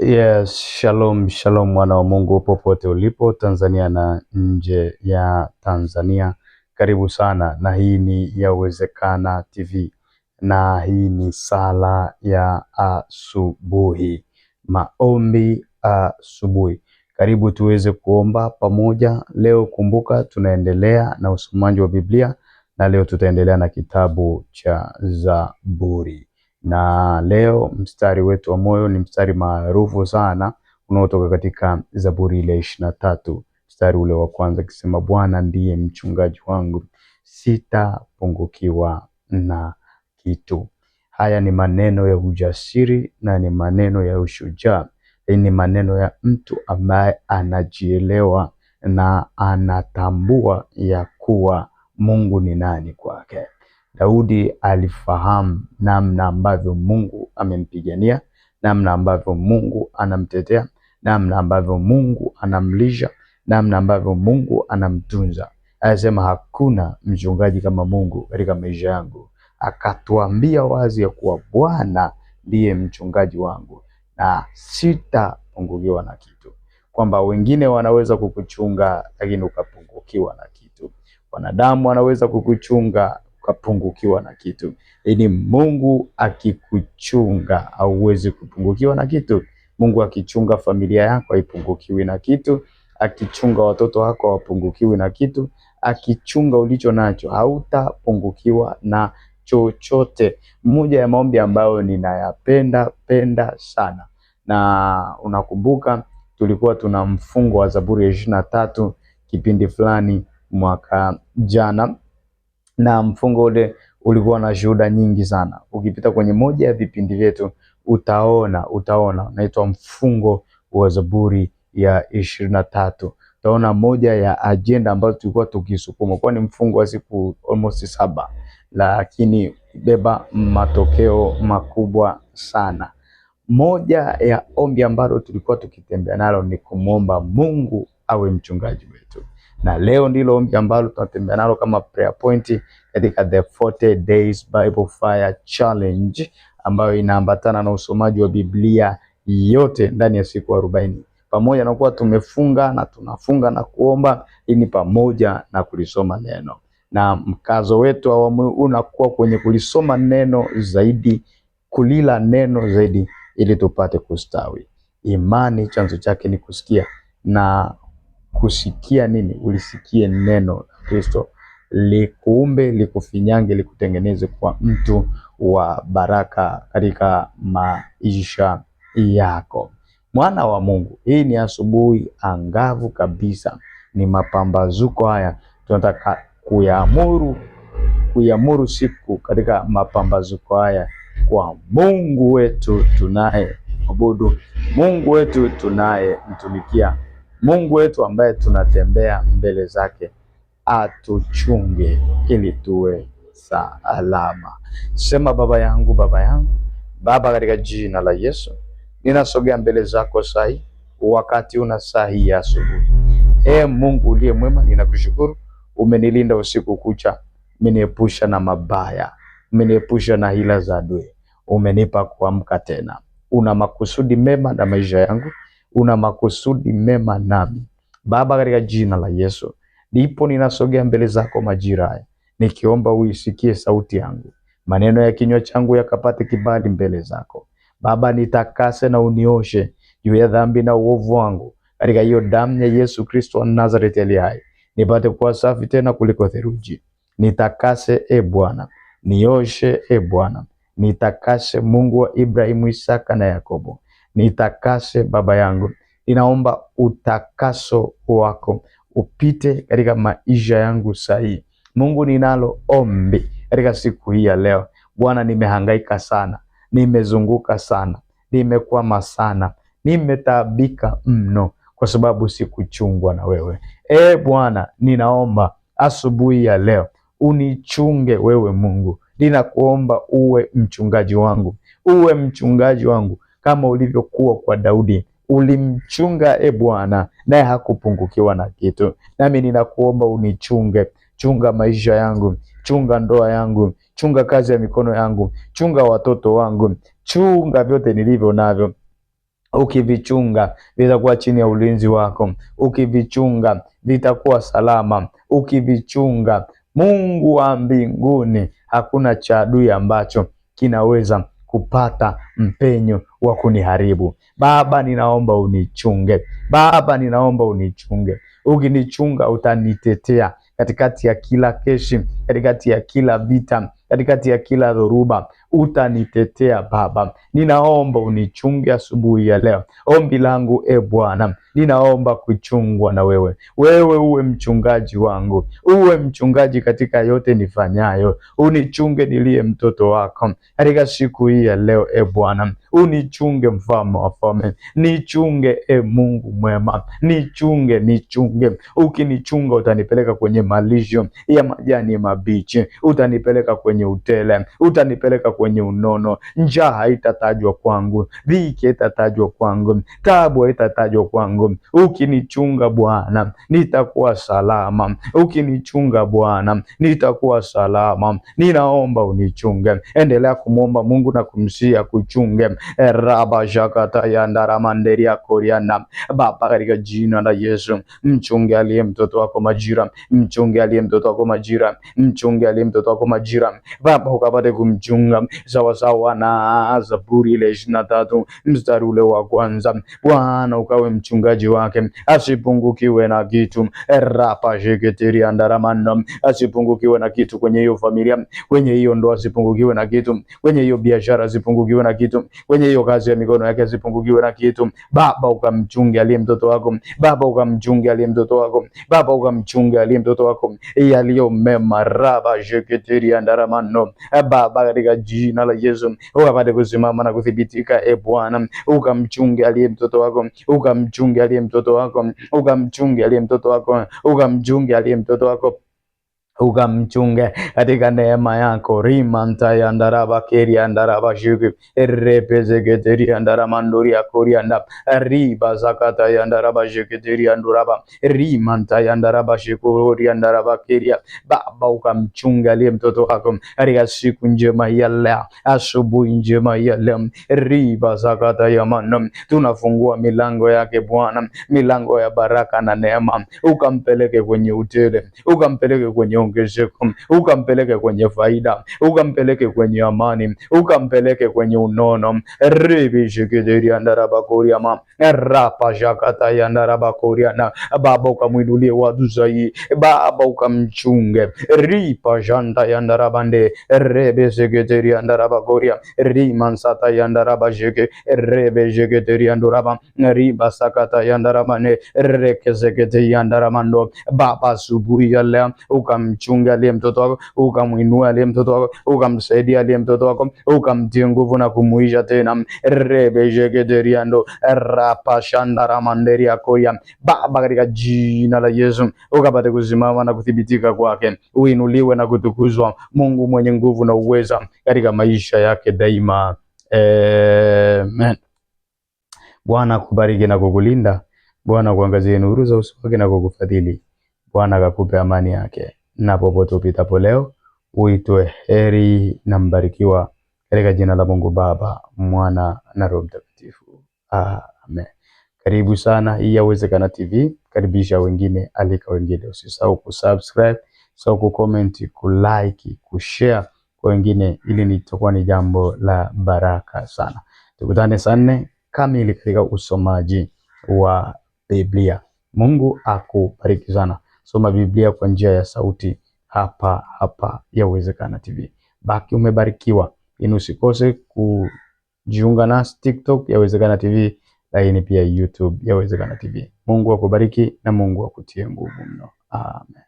Yes, shalom shalom mwana wa Mungu popote ulipo Tanzania na nje ya Tanzania. Karibu sana, na hii ni Yawezekana TV, na hii ni sala ya asubuhi, maombi asubuhi. Karibu tuweze kuomba pamoja leo. Kumbuka tunaendelea na usomaji wa Biblia, na leo tutaendelea na kitabu cha Zaburi. Na leo mstari wetu wa moyo ni mstari maarufu sana unaotoka katika Zaburi ile 23, mstari ule wa kwanza, kisema Bwana ndiye mchungaji wangu, sitapungukiwa na kitu. Haya ni maneno ya ujasiri na ni maneno ya ushujaa. Ni maneno ya mtu ambaye anajielewa na anatambua ya kuwa Mungu ni nani kwake. Daudi alifahamu namna ambavyo Mungu amempigania, namna ambavyo Mungu anamtetea, namna ambavyo Mungu anamlisha, namna ambavyo Mungu anamtunza. Anasema hakuna mchungaji kama Mungu katika maisha yangu. Akatuambia wazi ya kuwa Bwana ndiye mchungaji wangu na sitapungukiwa na kitu. Kwamba wengine wanaweza kukuchunga lakini ukapungukiwa na kitu. Wanadamu wanaweza kukuchunga ukapungukiwa na kitu. Ili Mungu akikuchunga hauwezi kupungukiwa na kitu. Mungu akichunga familia yako haipungukiwi na kitu. Akichunga watoto wako hawapungukiwi na kitu. Akichunga ulicho nacho hautapungukiwa na chochote. Mmoja ya maombi ambayo ninayapenda sana. Na unakumbuka tulikuwa tuna mfungo wa Zaburi ya 23 kipindi fulani mwaka jana, na mfungo ule ulikuwa na shuhuda nyingi sana. Ukipita kwenye moja ya vipindi vyetu utaona unaitwa mfungo wa Zaburi ya 23. Utaona moja ya agenda ambazo tulikuwa tukisukuma, kwa ni mfungo wa siku almost 7, lakini beba matokeo makubwa sana. Moja ya ombi ambalo tulikuwa tukitembea nalo ni kumwomba Mungu awe mchungaji wetu. Na leo ndilo ombi ambalo tunatembea nalo kama prayer point katika the 40 days Bible Fire Challenge, ambayo inaambatana na usomaji wa Biblia yote ndani ya siku 40. Pamoja na kuwa tumefunga na tunafunga na kuomba, ini pamoja na kulisoma neno. Na mkazo wetu awamu unakuwa kwenye kulisoma neno zaidi, kulila neno zaidi, ili tupate kustawi. Imani chanzo chake ni kusikia, na kusikia nini? Ulisikie neno Kristo, likuumbe, likufinyange, likutengeneze kwa mtu wa baraka katika maisha yako. Mwana wa Mungu, hii ni asubuhi angavu kabisa, ni mapambazuko haya. Tunataka kuiamuru siku katika mapambazuko haya kwa Mungu wetu tunaye abudu, Mungu wetu tunaye mtumikia, Mungu wetu ambaye tunatembea mbele zake, atuchunge ili tuwe salama. Sema Baba yangu, Baba yangu. Baba, katika jina la Yesu ninasogea mbele zako sahi, wakati una sahi ya asubuhi. Mungu uliye mwema, ninakushukuru umenilinda usiku kucha, umeniepusha na mabaya, umeniepusha na hila za adui, umenipa kuamka tena. Una makusudi mema na maisha yangu, una makusudi mema nami. Baba, katika jina la Yesu ndipo ninasogea mbele zako majira haya, nikiomba uisikie sauti yangu, maneno ya kinywa changu yakapate kibali mbele zako. Baba, nitakase na unioshe juu ya dhambi na uovu wangu, katika hiyo damu ya Yesu Kristo wa Nazareti aliye hai, nipate kuwa safi tena kuliko theluji. Nitakase Bwana, nioshe Bwana, nitakase Mungu wa Ibrahimu, Isaka na Yakobo, nitakase Baba yangu. Ninaomba utakaso wako upite katika maisha yangu sahihi. Mungu, ninalo ombi katika siku hii ya leo. Bwana, nimehangaika sana, nimezunguka sana, nimekwama sana, nimetaabika mno kwa sababu sikuchungwa na wewe. Bwana, ninaomba asubuhi ya leo unichunge wewe Mungu. Ninakuomba uwe mchungaji wangu, uwe mchungaji wangu kama ulivyokuwa kwa Daudi. Ulimchunga Bwana naye hakupungukiwa na kitu. Nami ninakuomba unichunge, chunga maisha yangu, chunga ndoa yangu, chunga kazi ya mikono yangu, chunga watoto wangu, chunga vyote nilivyo navyo. Ukivichunga vitakuwa chini ya ulinzi wako, ukivichunga vitakuwa salama, ukivichunga, Mungu wa mbinguni, hakuna cha adui ambacho kinaweza kupata mpenyo wa kuniharibu. Baba, ninaomba unichunge. Baba, ninaomba unichunge. Ukinichunga utanitetea katikati ya kila keshi, katikati ya kila vita, katikati ya kila dhoruba, utanitetea Baba. Ninaomba unichunge asubuhi ya leo. Ombi langu Bwana, ninaomba kuchungwa na wewe. Wewe uwe mchungaji wangu, uwe mchungaji katika yote nifanyayo. Unichunge niliye mtoto wako katika siku hii ya leo Bwana. Unichunge mfalme wa falme, nichunge Mungu mwema, nichunge. Ukinichunga utanipeleka kwenye malisho ya majani mabichi, utanipeleka kwenye utele, utanipeleka kwenye unono. Njaa haitatajwa kwangu, dhiki haitatajwa kwangu, taabu haitatajwa kwangu. Ukinichunga Bwana, nitakuwa salama. Ukinichunga Bwana, nitakuwa salama. Ninaomba unichunge. Endelea kumwomba Mungu na kumsia kuchunge. Raba jakata yandara manderia koriana. Baba, katika jina la Yesu, mchunge aliye mtoto wako majira, mchunge aliye mtoto wako majira, mchunge aliye mtoto wako majira. Baba, ukapate kumchunga sawa sawa na Zaburi ile 23 mstari ule wa kwanza. Bwana, ukawe mchungaji wake, asipungukiwe na kitu. Rapa jeketeri andaramano, asipungukiwe na kitu kwenye hiyo familia, kwenye hiyo ndoa, asipungukiwe na kitu kwenye hiyo biashara, asipungukiwe na kitu kwenye hiyo kazi ya mikono yake, asipungukiwe na kitu. Baba, ukamchunge aliye mtoto wako. Baba, ukamchunge aliye mtoto wako. Baba, ukamchunge aliye mtoto wako yaliyo mema. Raba jeketeri andaramano. Baba, katika jina la Yesu, ukapate kusimama na kuthibitika Bwana. Ukamchunge aliye mtoto wako, ukamchunge aliye mtoto wako, ukamchunge aliye mtoto wako, ukamchunge aliye mtoto wako, ukamchunge katika neema yako. Rimanta ya ndaraba keri ya ndaraba shuki repeze geteri ya ndaramanduri ya korianda riba zakata ya ndaraba shukiteri ya nduraba rimanta ya ndaraba shukuri ya ndaraba keri. Baba, ukamchunge aliye mtoto wako katika siku njema ya leo, asubuhi njema ya leo. Riba zakata ya mano, tunafungua milango yake Bwana, milango ya baraka na neema. Ukampeleke kwenye utele, ukampeleke kwenye ongezeko, ukampeleke kwenye faida, ukampeleke kwenye amani, ukampeleke kwenye unono. Ribi shikidiri andaraba kuriama rapa jakata yandaraba kuriana. Baba, ukamwinulie watu zaidi. Baba, ukamchunge. Ripa janta yandarabande rebe shikidiri andaraba kuria rimansata yandaraba shike rebe shikidiri anduraba riba sakata yandarabane reke shikidiri yandaramando. Baba, asubuhi ya leo ukamchunga aliye mtoto wako, ukamwinua aliye mtoto wako, ukamsaidia aliye mtoto wako, ukamtie nguvu na kumuisha tena. Rebejegederiando rapashandara manderia koya. Baba, katika jina la Yesu, ukapate kusimama na kuthibitika kwake, uinuliwe na kutukuzwa, Mungu mwenye nguvu na uweza katika maisha yake daima. Amen. Bwana kubariki na kukulinda. Bwana kuangazie nuru za uso wake na kukufadhili. Bwana akakupe amani yake, na popote upitapo leo uitwe heri na mbarikiwa, katika jina la Mungu Baba, Mwana na Roho Mtakatifu. Amen. Karibu sana, hii Yawezekana TV. Karibisha wengine, alika wengine. Usisahau kusubscribe, usisahau kucomment, kulike, kushare kwa wengine, ili litakuwa ni jambo la baraka sana. Tukutane saa 4 kamili katika usomaji wa Biblia. Mungu akubariki sana. Soma Biblia kwa njia ya sauti hapa Yawezekana TV. Baki umebarikiwa. Usikose kujiunga nasi TikTok Yawezekana TV, lakini pia YouTube Yawezekana TV. Mungu akubariki na Mungu akutie nguvu mno. Amen.